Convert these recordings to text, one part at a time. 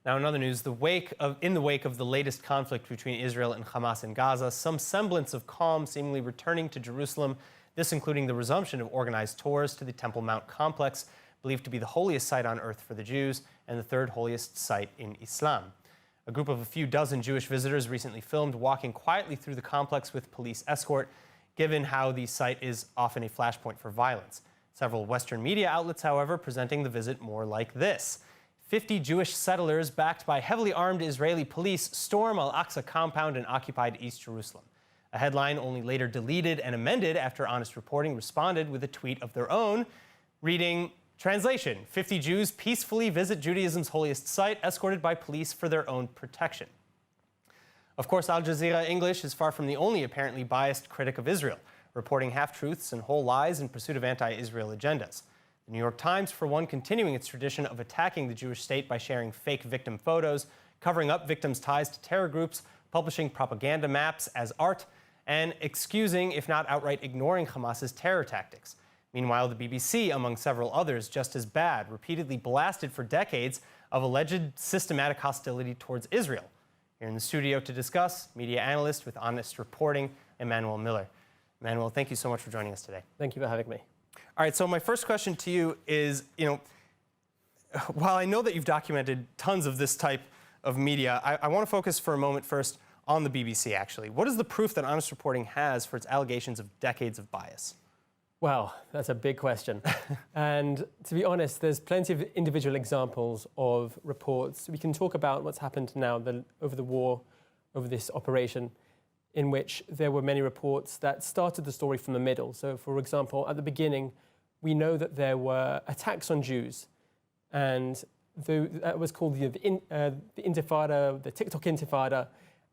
Now, in other news, in the wake of the latest conflict between Israel and Hamas in Gaza, some semblance of calm seemingly returning to Jerusalem, this including the resumption of organized tours to the Temple Mount complex, believed to be the holiest site on earth for the Jews and the third holiest site in Islam. A group of a few dozen Jewish visitors recently filmed walking quietly through the complex with police escort, given how the site is often a flashpoint for violence. Several Western media outlets, however, presenting the visit more like this. 50 Jewish settlers, backed by heavily armed Israeli police, storm Al-Aqsa compound in occupied East Jerusalem. A headline only later deleted and amended after Honest Reporting responded with a tweet of their own, reading, translation, 50 Jews peacefully visit Judaism's holiest site, escorted by police for their own protection. Of course, Al Jazeera English is far from the only apparently biased critic of Israel, reporting half-truths and whole lies in pursuit of anti-Israel agendas. The New York Times, for one, continuing its tradition of attacking the Jewish state by sharing fake victim photos, covering up victims' ties to terror groups, publishing propaganda maps as art, and excusing, if not outright ignoring, Hamas's terror tactics. Meanwhile, the BBC, among several others, just as bad, repeatedly blasted for decades of alleged systematic hostility towards Israel. Here in the studio to discuss, media analyst with Honest Reporting, Emanuel Miller. Emanuel, thank you so much for joining us today. Thank you for having me. All right, so my first question to you is, while I know that you've documented tons of this type of media, I want to focus for a moment first on the BBC, actually. What is the proof that Honest Reporting has for its allegations of decades of bias? Well, that's a big question. And to be honest, there's plenty of individual examples of reports. We can talk about what's happened now over the war, over this operation, in which there were many reports that started the story from the middle. So, for example, at the beginning, we know that there were attacks on Jews, and that was called the Intifada, the TikTok Intifada,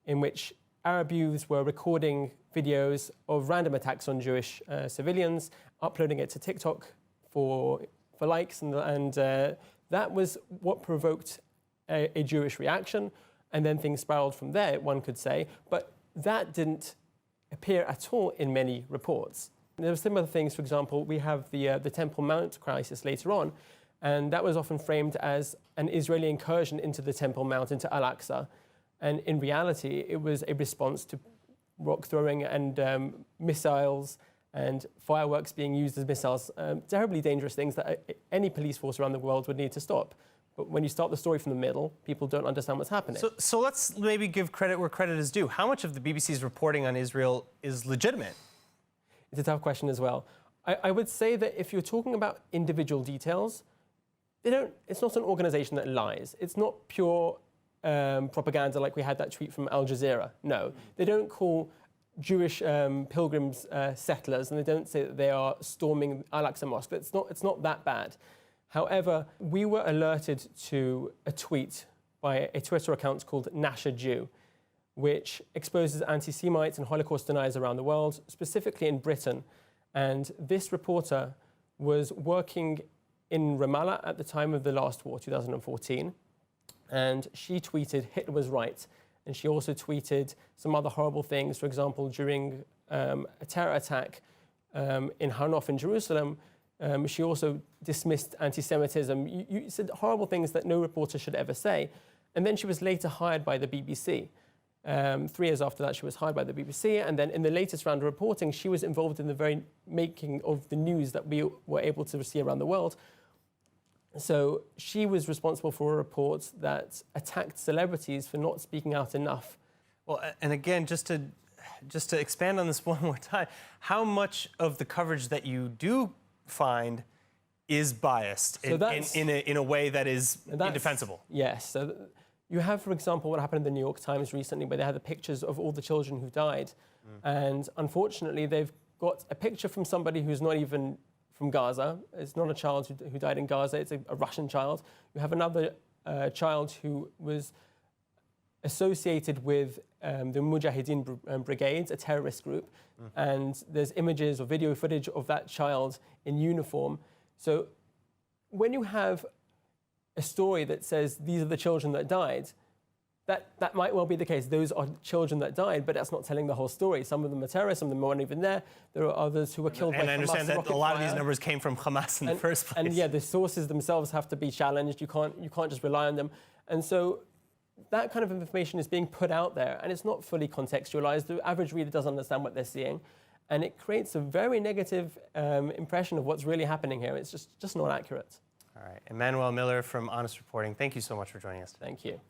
in which Arab youths were recording videos of random attacks on Jewish civilians, uploading it to TikTok for likes, and that was what provoked a Jewish reaction, and then things spiraled from there, one could say. But that didn't appear at all in many reports. There were similar things. For example, we have the Temple Mount crisis later on, and that was often framed as an Israeli incursion into the Temple Mount, into Al-Aqsa. And in reality, it was a response to rock throwing and missiles and fireworks being used as missiles, terribly dangerous things that any police force around the world would need to stop. But when you start the story from the middle, people don't understand what's happening. So let's maybe give credit where credit is due. How much of the BBC's reporting on Israel is legitimate? It's a tough question as well. I would say that if you're talking about individual details, it's not an organization that lies. It's not pure propaganda like we had that tweet from Al Jazeera. No, they don't call Jewish pilgrims settlers, and they don't say that they are storming Al-Aqsa Mosque. It's not that bad. However, we were alerted to a tweet by a Twitter account called Nasher Jew, which exposes anti-Semites and Holocaust deniers around the world, specifically in Britain. And this reporter was working in Ramallah at the time of the last war, 2014, and she tweeted, "Hitler was right." And she also tweeted some other horrible things. For example, during a terror attack in Hanof in Jerusalem, she also dismissed anti-Semitism. You said horrible things that no reporter should ever say. And then she was later hired by the BBC. 3 years after that, she was hired by the BBC. And then in the latest round of reporting, she was involved in the very making of the news that we were able to see around the world. So she was responsible for a report that attacked celebrities for not speaking out enough. Well, and again, just to expand on this one more time, how much of the coverage that you do find is biased in a way that is indefensible? Yes. So you have, for example, what happened in the New York Times recently, where they had the pictures of all the children who died. And unfortunately, they've got a picture from somebody who's not even from Gaza. It's not a child who died in Gaza, it's a Russian child. You have another child who was associated with the Mujahideen brigades, a terrorist group, and there's images or video footage of that child in uniform. So when you have a story that says these are the children that died, that might well be the case. Those are children that died, but that's not telling the whole story. Some of them are terrorists, some of them weren't even there. There are others who were killed by Hamas. And I understand that a lot of these numbers came from Hamas in the first place. And yeah, the sources themselves have to be challenged. You can't just rely on them. And so that kind of information is being put out there, and it's not fully contextualized. The average reader doesn't understand what they're seeing, and it creates a very negative impression of what's really happening here. It's just not accurate. All right. Emanuel Miller from Honest Reporting, thank you so much for joining us today. Thank you.